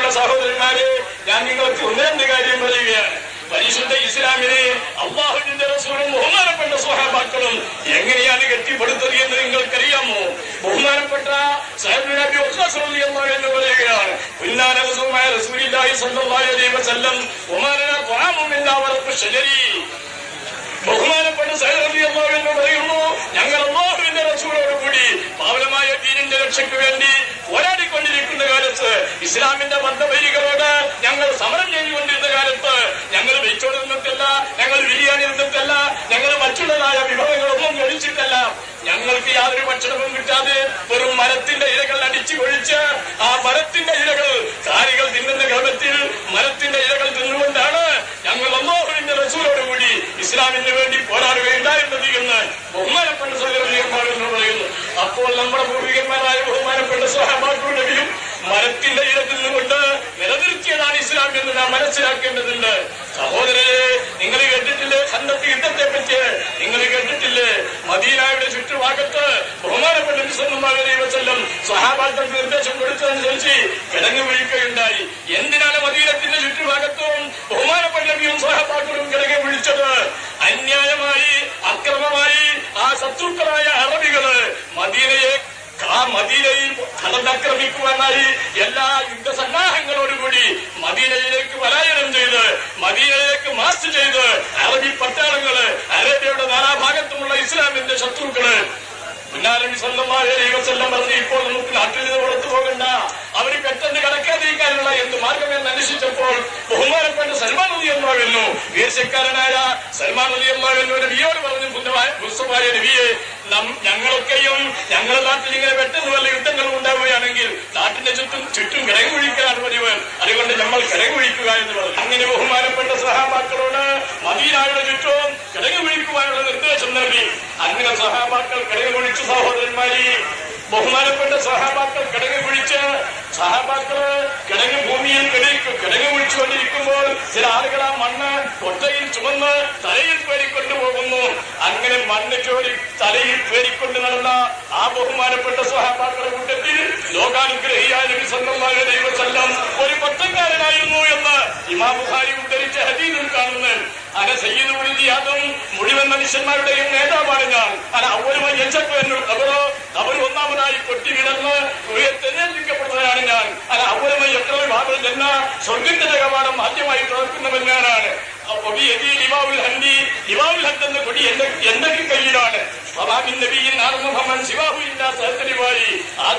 ബഹുമാനമുള്ള സഹോദരന്മാരെ, ഞാൻ നിങ്ങൾക്ക് ഒന്ന് രണ്ട് കാര്യം പറയുകയാണ്. പരിശുദ്ധ ഇസ്ലാമിനെ അല്ലാഹുവിന്റെ റസൂലും ബഹുമാനപ്പെട്ട സ്വഹാബാക്കളും എങ്ങനെയാണ് കെട്ടിപ്പടുത്തത് എന്ന് നിങ്ങൾക്കറിയാമോ? ബഹുമാനപ്പെട്ട സഹീഹുൽ നബി വഖാസ് റളിയല്ലാഹു അൻഹു പറയുകയാണ്, "കുന്നാന റസൂലുള്ളാഹി സ്വല്ലല്ലാഹു അലൈഹി വസല്ലം വമാലന ത്വആമുൻ ഇല്ലാ വറഖു ശജരി." ബഹുമാനപ്പെട്ട സഹീഹുൽ റളിയല്ലാഹു അൻഹു പറയുന്നു, ഞങ്ങൾ അല്ലാഹുവിന്റെ റസൂലോട് കൂടി പാവനമായ ദീനിന്റെ രക്ഷയ്ക്ക് വേണ്ടി പോരാടിക്കൊണ്ടിരിക്കുന്ന കാലത്ത്, ഇസ്ലാമിന്റെ ബന്ധവൈരികളോട് ഞങ്ങൾ സമരം ചെയ്തുകൊണ്ടിരുന്ന കാലത്ത്, ഞങ്ങൾ വെച്ചോട് നിന്നിട്ടല്ല, ഞങ്ങൾ ബിരിയാണി നിന്നിട്ടല്ല, ഞങ്ങൾ മറ്റുള്ളതായ വിഭവങ്ങളൊന്നും കഴിച്ചിട്ടല്ല, ഞങ്ങൾക്ക് യാതൊരു ഭക്ഷണവും കിട്ടാതെ വെറും മരത്തിന്റെ ഇലകൾ അടിച്ചു കൊഴിച്ച് ആ മരത്തിന്റെ ഇലകൾ കാലികൾ തിന്നുന്ന ക്രമത്തിൽ മരത്തിന്റെ ഇലകൾ തിന്നുകൊണ്ടാണ് ഞങ്ങൾ അല്ലാഹുവിന്റെ റസൂലോടുകൂടി ഇസ്ലാമിന് വേണ്ടി പോരാടുകയുണ്ടായിരുന്നത് എന്ന് ബഹുമാനപ്പെട്ട സഹോദരന്മാർ എന്ന് പറയുന്നു. അപ്പോൾ നമ്മുടെ പൂർവികന്മാരായ ബഹുമാനപ്പെട്ട സ്വഹാബാക്കളുടെയും മരത്തിന്റെ ഇല തിന്നുകൊണ്ട് നിലനിർത്തിയതാണ് ഇസ്ലാം എന്ന് നാം മനസ്സിലാക്കേണ്ടതുണ്ട്. സഹോദരരെ, നിങ്ങൾ കേട്ടിട്ടില്ലേ ഖന്തഖ് യുദ്ധത്തെ പറ്റി? നിങ്ങൾ കേട്ടിട്ടില്ലേ മദീനയുടെ ചുറ്റുഭാഗത്ത് ബഹുമാനപ്പെട്ട നബി സല്ലല്ലാഹു അലൈഹി വസല്ലം സ്വഹാബാക്കൾക്ക് നിർദ്ദേശം കൊടുത്തതനുസരിച്ച് കിടങ്ങു വിളിക്കുകയുണ്ടായി. എന്തിനാണ് മദീനത്തിന്റെ ചുറ്റുഭാഗത്തും ബഹുമാനപ്പെട്ട നബിയും സ്വഹാബാക്കളും കിടങ്ങു വിളിച്ചത്? അന്യായമായി അക്രമമായി ആ ശത്രുക്കളായ അറബികള് മദീനയിൽ കടന്നാക്രമിക്കുവാനായി എല്ലാ യുദ്ധസന്നാഹങ്ങളോടുകൂടി മദീനയിലേക്ക് പലായനം ചെയ്ത് മദീനയിലേക്ക് മാർച്ച് ചെയ്ത് അറബി പട്ടാളങ്ങള്, അറേബ്യയുടെ നാനാഭാഗത്തുമുള്ള ഇസ്ലാമിന്റെ ശത്രുക്കള് നബി സല്ലല്ലാഹു അലൈഹി വസല്ലം പറഞ്ഞു, ഇപ്പോൾ നമുക്ക് നാട്ടിൽ നിന്ന് പുറത്തു പോകണ്ട, അവര് പെട്ടെന്ന് കടക്കാതിരിക്കാനുള്ള എന്ത് മാർഗമെന്ന് അന്വേഷിച്ചപ്പോൾ ബഹുമാനപ്പെട്ട സൽമാൻ റളിയല്ലാഹു അൻഹു, വീർച്ചക്കാരനായ സൽമാൻ റളിയല്ലാഹു അൻഹു നബിയോട് പറഞ്ഞു, മുസ്തഫായ നബിയെ, ഞങ്ങളൊക്കെയും ഞങ്ങളുടെ നാട്ടിൽ ഇങ്ങനെ പെട്ടെന്ന് വല്ല യുദ്ധങ്ങൾ ഉണ്ടാവുകയാണെങ്കിൽ നാട്ടിന്റെ ചുറ്റും കിടങ്ങു കുഴിക്കലാണ് പതിവ്, അതുകൊണ്ട് നമ്മൾ കിടങ്ങു കുഴിക്കുക എന്ന് പറഞ്ഞു. അങ്ങനെ ബഹുമാനപ്പെട്ട സഹാബാക്കളോട് മദീനയുടെ ചുറ്റും കിടങ്ങു കുഴിക്കുവാനുള്ള നിർദ്ദേശം നൽകി. അങ്ങനെ സഹാബാക്കൾ കിടങ്ങു കുഴിച്ചു. സഹോദരന്മാരെ, ബഹുമാനപ്പെട്ട സഹാബാക്കൾ കിടങ്ങു കുഴിച്ച് സഹാബാക്കള് കിടങ്ങ് ഭൂമിയിൽ കിടങ്ങു കുഴിച്ചുകൊണ്ടിരിക്കുമ്പോൾ ചില ആളുകൾ ആ മണ്ണ് കൊട്ടയിൽ ചുമന്ന് തലയിൽ പേരിക്കൊണ്ടുപോകുന്നു. അങ്ങനെ മണ്ണ് ചോരി തലയിൽ പേരിക്കൊണ്ട് നടന്ന ആ ബഹുമാനപ്പെട്ട സ്വഹാബാക്കളുടെ കൂട്ടത്തിൽ ലോകാനുഗ്രഹിയായ നബി സല്ലല്ലാഹു അലൈഹി വസല്ലം ഒരു പട്ടക്കാരനായിരുന്നു എന്ന് ഇമാം ബുഖാരി ഉദ്ധരിച്ച ഹദീസിൽ കാണുന്നു. അന സയ്യിദുൽ ജിഹാദും, മുഴുവൻ മനുഷ്യന്മാരുടെയും നേതാവാണ് ഞാൻ. അന അവരുമായി അവർ ഒന്നാമതായി കൊട്ടി കിടന്ന് തെരഞ്ഞെടുക്കപ്പെടുന്നവരാണ് ഞാൻ. അല്ല അവരുമായി എത്ര ഭാഗം എന്ന സ്വർഗത്തിന്റെ കവാടം ആദ്യമായി തുറക്കുന്നവൻ ഞാനാണ്. എന്ന കൊടി എന്റെ കയ്യിലാണ്. ആദ്യ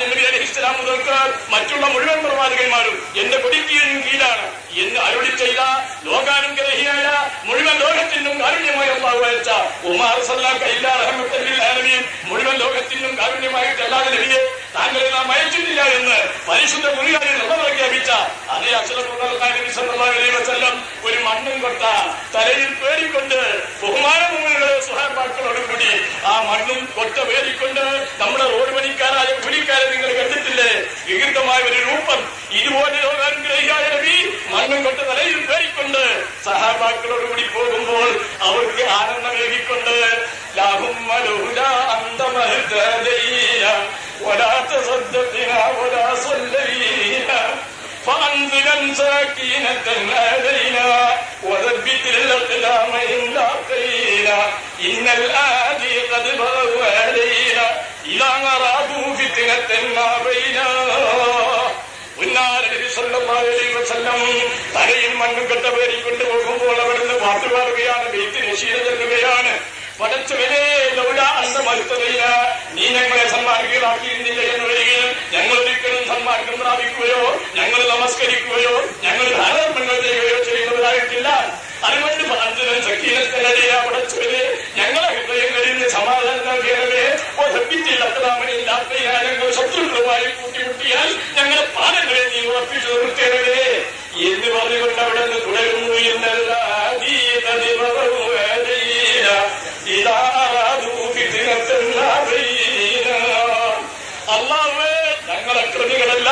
നബി അലൈഹിസ്സലാം മുതൽക്ക് മറ്റുള്ള മുഴുവൻ പ്രവാചകന്മാരും എന്റെ കൊടിക്ക് കീഴിലാണ് എന്ന് അരുളി ചെയ്ത ലോകാനുഗ്രഹിയായ മുഴുവൻ ലോകത്തിനും കാരുണ്യമായി അല്ലാഹു അയച്ച മുഴുവൻ ലോകത്തിനും കാരുണ്യമായിട്ടല്ലാതെ നബിയെ താങ്കളെ നാം അയച്ചിട്ടില്ല എന്ന് പരിശുദ്ധ ഖുർആനിൽ പ്രഖ്യാപിച്ച അതേ നബി സല്ലല്ലാഹു അലൈഹി വസല്ലം ഒരു മണ്ണും കൊട്ട തലയിൽ പേടിക്കൊണ്ട് ബഹുമാനമുള്ള സ്വഹാബാക്കളോട് കൂടി ആ മണ്ണും കൊട്ട പേടിക്കൊണ്ട് നമ്മുടെ റോഡ് പണിക്കാരായ കൂലിക്കാരെ നിങ്ങൾ കണ്ടിട്ടില്ലേ? വികൃതമായ ഒരു രൂപം. ഇതുപോലെ ലോകാനുഗ്രഹിയായ നബി മണ്ണും കൊട്ട തലയിൽ പേടിക്കൊണ്ട് സഹാബാക്കളോട് കൂടി പോകുമ്പോൾ അവർക്ക് ആനന്ദമേകിക്കൊണ്ട് ولا تصدقنا ولا صلينا فأنزلا سكينة علينا وثبت الأقدام إن لاقينا إن الآدي قد بغوا علينا إذا أرادوا فتنة ما بينا. നബി സല്ലല്ലാഹു അലൈഹി വസല്ലം തലയിൽ മണ്ണും കെട്ട പേരിക്കൊണ്ട് പോകുമ്പോൾ അവിടുന്ന് പാട്ട് പാടുകയാണ്, ബെയ്ത്ത് നശീദ് ചൊല്ലുകയാണ്. പടച്ചവനെ നീ ഞങ്ങളെ സന്മാർഗികളാക്കിയിരുന്നില്ല എന്ന് വരികയും ഞങ്ങൾ ഒരിക്കലും സന്മാർഗം പ്രാപിക്കുകയോ ഞങ്ങൾ നമസ്കരിക്കുകയോ ഞങ്ങൾ ധാരാളങ്ങൾ ചെയ്യുകയോ ചെയ്യുന്നവരായിട്ടില്ല. അതുകൊണ്ട് പടച്ചവനെ ഞങ്ങളെ ഹൃദയങ്ങളിൽ സമാധാനം നൽകിയവരെ ഞങ്ങൾ ശത്രുക്കളുമായി കൂട്ടിമുട്ടിയാൽ ഞങ്ങളെ പാദങ്ങളെ നീ ഉറപ്പിച്ചു നിർത്തിയവരെ എന്ന് പറഞ്ഞുകൊണ്ട് അവിടെ നിന്ന് തുടരുന്നു. അല്ലാഹുവേ, ഞങ്ങൾ അക്രമികളല്ല,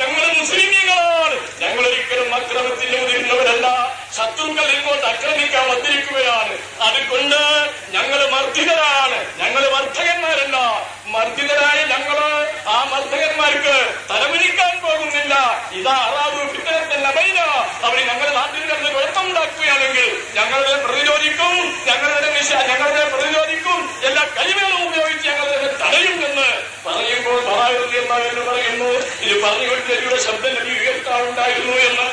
ഞങ്ങൾ മുസ്ലിമീങ്ങളാണ്. ഞങ്ങളൊരിക്കലും അക്രമത്തിന് മുതിരുന്നവരല്ല. ശത്രുക്കൾ ഇങ്ങോട്ട് ആക്രമിക്കാൻ വന്നിരിക്കുകയാണ്. അതുകൊണ്ട് ഞങ്ങൾ മർദ്ദിതരാണ്, ഞങ്ങൾ മർദ്ദകന്മാരല്ല. മർദ്ദിതരായ ഞങ്ങള് ആ മർദ്ദകന്മാർക്ക് തലമുനിക്കാൻ പോകുന്നില്ല. ഇതാ അറാദു ഫിത്ന നടക്കുകയാണെങ്കിൽ ഞങ്ങളുടെ പ്രതിരോധിക്കും, ഞങ്ങളുടെ പ്രതിരോധിക്കും, എല്ലാ കഴിവുകളും ഉപയോഗിച്ച് ഞങ്ങളുടെ തടയും എന്ന് പറയുമ്പോൾ എന്ന് പറയുന്നു. ഇത് പറഞ്ഞുകൊണ്ടിരിക്കുന്ന ശബ്ദം നബി ഉയർത്താറുണ്ടായിരുന്നു എന്ന്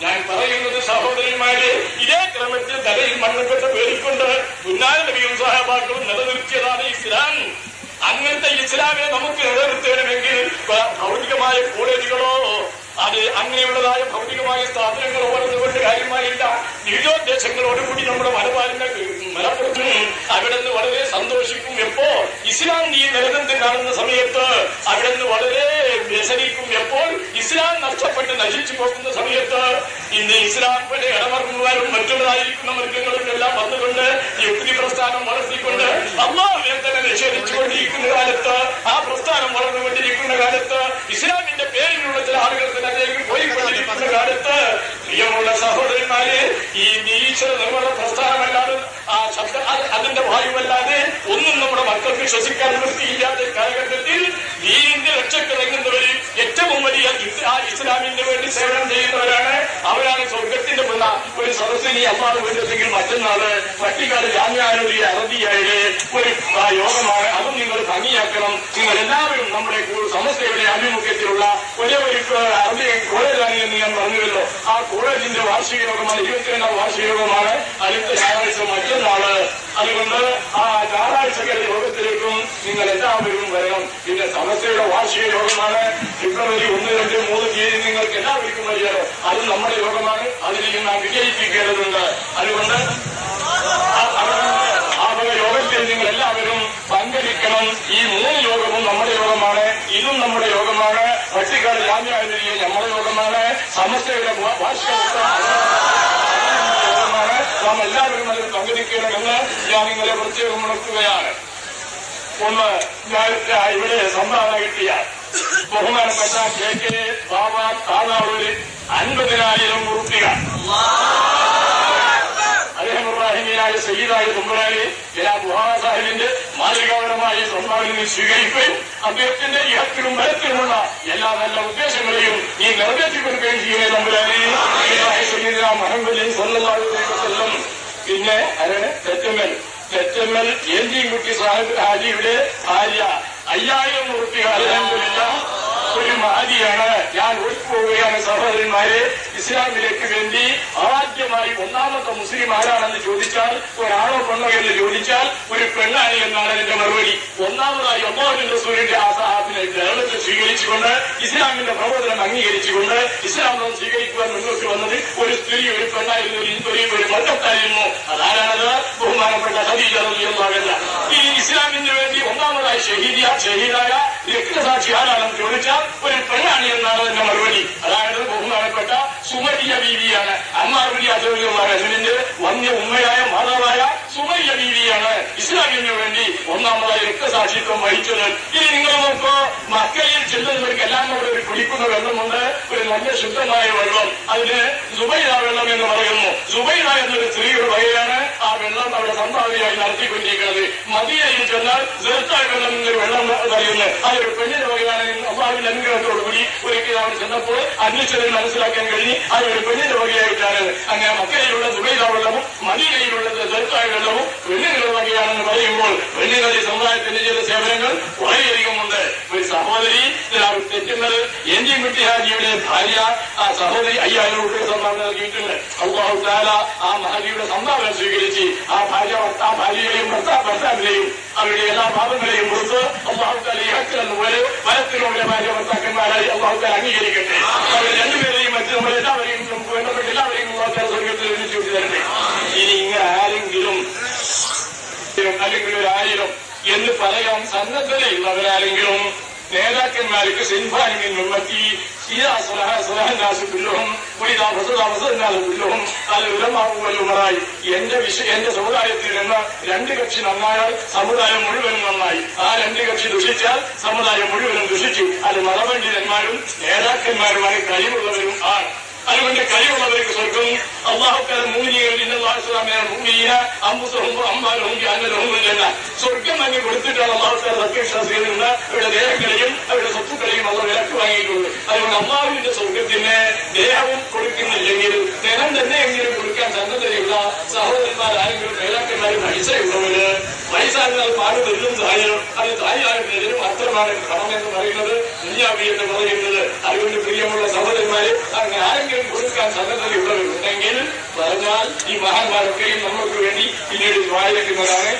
ഞാൻ പറയുന്നത് സഹോദരന്മാരെ, ഇതേ ക്രമത്തിൽ തലയിൽ മണ്ണപ്പെട്ട പേരിക്കൊണ്ട് ഉന്നാന നബിയും സഹാബാക്കളും നിലനിർത്തിയതാണ് ഇസ്ലാം. അങ്ങനത്തെ ഇസ്ലാമിനെ നമുക്ക് നിലനിർത്തണമെങ്കിൽ ഭൗതികമായ കോളേജുകളോ അത് അങ്ങനെയുള്ളതായ ഭൗതികമായ സ്ഥാപനങ്ങൾ ഓടുന്നുകൊണ്ട് കാര്യമായില്ല. വിവിധോദ്ദേശങ്ങളോടുകൂടി നമ്മുടെ മലപ്പുറത്തും അവിടെ നിന്ന് വളരെ സന്തോഷിക്കും. എപ്പോ ഇസ്ലാം നീ നിലനിന്ന് കാണുന്ന സമയത്ത് അവിടെ നിന്ന് വളരെ വ്യസനിക്കും. എപ്പോൾ ഇസ്ലാം നഷ്ടപ്പെട്ട് നശിച്ചു പോകുന്ന സമയത്ത് ഇന്ന് ഇസ്ലാം പോലെ ഇടമറുന്നവരും മറ്റുള്ളതായിരിക്കുന്ന മൃഗങ്ങളും എല്ലാം വന്നുകൊണ്ട് യുക്തി പ്രസ്ഥാനം വളർത്തിക്കൊണ്ട് അല്ലാഹുവിനെ തന്നെ നിഷേധിച്ചുകൊണ്ടിരിക്കുന്ന കാലത്ത്, ആ പ്രസ്ഥാനം വളർന്നുകൊണ്ടിരിക്കുന്ന കാലത്ത്, ഇസ്ലാമിന്റെ പേരിലുള്ള ചില ആളുകൾക്ക് അതിലേക്ക് പോയിക്കൊണ്ടിരിക്കുന്ന കാലത്ത്, പ്രിയമുള്ള സഹോദരന്മാരെ, ഈ നീശ്വര നിർമ്മല പ്രസ്ഥാനമല്ലാതെ ആ ശബ്ദം അതിന്റെ വായുവല്ലാതെ ഒന്നും നമ്മുടെ മക്കൾക്ക് ശ്വസിക്കാൻ വൃത്തിയില്ലാത്ത കാലഘട്ടത്തിൽ ദീനിന്റെ രക്ഷക്കിറങ്ങുന്നവരിൽ ഏറ്റവും വലിയ ഇസ്ലാമിന് വേണ്ടി സേവനം ചെയ്യുന്നവരാണ്. അവരാണ് സ്വർഗത്തിന്റെ ഒരു സദസ്സിനി അമ്മാവ് വേണ്ടതെങ്കിൽ മറ്റന്നാള് പട്ടിക്കാട് ജാമ്യാനുരി അറബിയായിലെ ഒരു യോഗമാണ്. അതും നിങ്ങൾ ഭംഗിയാക്കണം. നിങ്ങൾ എല്ലാവരും നമ്മുടെ സമസ്തയുടെ ആഭിമുഖ്യത്തിലുള്ള ഒരേ ഒരു അറബി കോളേജാണ് എന്ന് ഞാൻ പറഞ്ഞുവല്ലോ. ആ കോളേജിന്റെ വാർഷിക യോഗമാണ്, 22ാം വാർഷിക യോഗമാണ് അടുത്ത ഞായറാഴ്ച മറ്റന്നാള്. അതുകൊണ്ട് ആ ഞായറാഴ്ചകളുടെ യോഗത്തിലേക്കും നിങ്ങൾ എല്ലാവരും വരണം. പിന്നെ സമസ്തയുടെ വാർഷിക യോഗമാണ് ഫെബ്രുവരി 1, 2, 3 തീയതി. നിങ്ങൾക്ക് എല്ലാവർക്കും അറിയാലോ, അത് നമ്മുടെ യോഗമാണ്. അതിലേക്ക് നാം വിജയിപ്പിക്കേണ്ടതുണ്ട്. അതുകൊണ്ട് ആ യോഗത്തിൽ നിങ്ങൾ എല്ലാവരും പങ്കെടുക്കണം. ഈ 3 യോഗവും നമ്മുടെ യോഗമാണ്. ഇതും നമ്മുടെ യോഗമാണ്. പട്ടിക്കാട് ജാമ്യാനുരിയെ നമ്മുടെ യോഗമാണ്. സമസ്തയുടെ വാർഷിക യോഗമാണ്. നാം എല്ലാവരും അതിൽ പങ്കെടുക്കണമെന്ന് ഞാൻ നിങ്ങളെ പ്രത്യേകം ഉണർത്തുകയാണ്. ഒന്ന്, ഞാൻ ഇവിടെ സംഭാവന കിട്ടിയ ബഹുമാനപ്പെട്ട KK ബാബ താളാവൂര് 50,000 രൂപ അദ്ദേഹം ഇബ്രാഹിമിയായ സയ്യിദായ തുമ്പരാലി മുഹമ്മദ് സാഹിബിന്റെ മാതൃകാപരമായ സംഭാവനയെ സ്വീകരിക്കുകയും അദ്ദേഹത്തിന്റെ ഇഹത്തിലും ബലത്തിലുമുള്ള എല്ലാ നല്ല ഉദ്ദേശങ്ങളെയും ഈ നിറവേറ്റി കൊടുക്കുകയും ചെയ്യുന്ന തമ്പുരാനെ മുഹമ്മദ് സല്ലല്ലാഹു അലൈഹി വസല്ലം. പിന്നെ തെറ്റമ്മൽ ഏഞ്ചിൻകുട്ടി സാഹിബ് ഹാജിയുടെ ഭാര്യ 5000 രൂപ അൽഹംദുലില്ലാഹ് ഒരു മഹദിയാണ്. ഞാൻ ഓടിപ്പോവുകയാണ് സഹോദരന്മാരെ. ഇസ്ലാമിലേക്ക് വേണ്ടി ആദ്യമായി ഒന്നാമത്തെ മുസ്ലിം ആരാണെന്ന് ചോദിച്ചാൽ, ഒരാണോ പെണ്ണോ എന്ന് ചോദിച്ചാൽ ഒരു പെണ്ണാണ് എന്നാണ് എന്റെ മറുപടി. ഒന്നാമതായി അല്ലാഹുവിന്റെ റസൂലിന്റെ ആ സഹാബത്തിനെ കേരളത്തിൽ സ്വീകരിച്ചുകൊണ്ട് ഇസ്ലാമിന്റെ പ്രബോധനം അംഗീകരിച്ചുകൊണ്ട് ഇസ്ലാം സ്വീകരിക്കുവാൻ മുന്നോട്ട് വന്നത് ഒരു സ്ത്രീ, ഒരു പെണ്ണായിരുന്നു, ഒരു മർക്കത്തായിരുന്നു. അതാരാണത്? ബഹുമാനപ്പെട്ട ഖദീജ റളിയല്ലാഹു അൻഹ. ഈ ഇസ്ലാമിന് വേണ്ടി ഒന്നാമതായി ഷഹീദായ രക്തസാക്ഷി ആരാണെന്ന് ചോദിച്ചാൽ ഒരു പെണ്ണാണ് എന്നാണ് എന്റെ മറുപടി. അതായത് ബഹുമാനപ്പെട്ട സുമരിയ ബീവിയാണ്. അമ്മാർ ബിൻ അസറിന്റെ വന്യ ഉമ്മയായ മാതാവായ സുമരിയ ബീവിയാണ് ഇസ്ലാമിന് വേണ്ടി ഒന്നാമതായി രക്തസാക്ഷിത്വം വഹിച്ചത്. ഇനി നിങ്ങൾ നോക്കോ, മക്കയിൽ ചെല്ലുന്നവർക്ക് എല്ലാം കൂടെ ഒരു കുടിക്കുന്ന വെള്ളമുണ്ട്, ഒരു നല്ല ശുദ്ധമായ വെള്ളം. അതിന് സുബൈദ വെള്ളം എന്ന് പറയുന്നു. സുബൈദ എന്നൊരു സ്ത്രീയുടെ വകയാണ് ആ വെള്ളം അവിടെ സംഭാവനയായി നടത്തിക്കൊണ്ടിരിക്കുന്നത്. മദീനയിൽ ചെന്നാൽ സെർത്തായ വെള്ളം എന്നൊരു വെള്ളം പറയുന്നു. അതൊരു പെണ്ണിന്റെ വകയാണ്. അള്ളാഹുവിന്റെ അനുഗ്രഹത്തോടുകൂടി ഒരിക്കൽ അവർ ചെന്നപ്പോൾ അന്വേഷണത്തിൽ മനസ്സിലാക്കാൻ കഴിഞ്ഞ് അതൊരു പെണ്ണിന്റെ വകയായിട്ടാണ്. അങ്ങനെ മക്കയിലുള്ള സുബൈദ വെള്ളവും മദീനയിലുള്ളത് സെർത്തായ വെള്ളവും പെണ്ണുങ്ങളുടെ വകയാണെന്ന് പറയുമ്പോൾ പെണ്ണുങ്ങളുടെ സമുദായത്തിന്റെ ചില സേവനങ്ങൾ വളരെയധികമുണ്ട്. ഒരു സഹോദരി തെറ്റുന്നത് ഏഞ്ചിൻകുട്ടി ഹാജിയുടെ ഭാര്യ, ആ സഹോദരി 5000 രൂപ സംഭാവന നൽകിയിട്ടുണ്ട്. അല്ലാഹു തആല ആ മഹദിയുടെ സംഭാവന സ്വീകരിച്ച് ആ ഭാര്യയെയും ഭർത്താവിനെയും അവരുടെ എല്ലാ പാപങ്ങളെയും പുറത്ത് അല്ലാഹു തആല ഈ ഹക്കിലെന്നുപോലെ വലത്തിലുള്ള ഭാര്യ ഭർത്താക്കന്മാരായി അല്ലാഹു തആല അംഗീകരിക്കട്ടെ. അവർ രണ്ടുപേരെയും മറ്റ് നമ്മളെല്ലാവരെയും നമുക്ക് വേണ്ടപ്പെട്ട എല്ലാവരെയും അല്ലാഹു തആല സ്വർഗ്ഗത്തിൽ ഒരുമിച്ച് തരട്ടെ. ഇനി ഇങ്ങനെ ആരെങ്കിലും അല്ലെങ്കിൽ ഒരു 1000 എന്ന് പറയാൻ സന്നദ്ധതയുള്ളവരാരെങ്കിലും നേതാക്കന്മാർക്ക് സിൻഫാനിൽ നിന്നെത്തി എന്റെ സമുദായത്തിൽ നിന്ന് 2 കക്ഷി നന്നായാൽ സമുദായം മുഴുവനും നന്നായി, ആ 2 കക്ഷി ദുഷിച്ചാൽ സമുദായം മുഴുവനും ദുഷിച്ചു. അത് മതപണ്ഡിതന്മാരും നേതാക്കന്മാരുമായി കഴിവുള്ളവരും ആണ്. അതുകൊണ്ട് കഴിവുള്ളവർക്ക് സ്വർഗം അല്ലാഹു തആല മുഅ്മിനീങ്ങളിൽ സ്വർഗം അങ്ങ് കൊടുത്തിട്ടാണ് അല്ലാഹു തആല സത്യവിശ്വാസികളിൽ നിന്ന് അവരുടെ ദേഹങ്ങളെയും അവരുടെ സ്വത്തുക്കളെയും അവർ വിലക്ക് വാങ്ങിയിട്ടുള്ളത്. അതുകൊണ്ട് അല്ലാഹുവിന്റെ സ്വർഗത്തിന് ദേഹവും കൊടുക്കുന്നില്ലെങ്കിൽ ദേഹം തന്നെ എങ്കിലും കൊടുക്കാൻ സന്നദ്ധതയുള്ള സഹോദരന്മാർ ആരെങ്കിലും നേതാക്കന്മാരും പൈസയുള്ളവര്, പൈസ എന്നാൽ പാട് വെല്ലും തായം, അത് തായാകുന്നതിന് മാത്രമാണ് പണം എന്ന് പറയുന്നത്, ദുനിയാവി എന്ന് പറയുന്നത്. അതുകൊണ്ട് പ്രിയമുള്ള സഹോദരന്മാരെ, അങ്ങനെ ആരെങ്കിലും കൊടുക്കാൻ സന്നദ്ധതയുള്ളവരുണ്ടെങ്കിൽ പറഞ്ഞാൽ ഈ മഹാന്മാരൊക്കെയും നമ്മൾക്ക് വേണ്ടി പിന്നീട് വായിക്കുന്നതാണ്.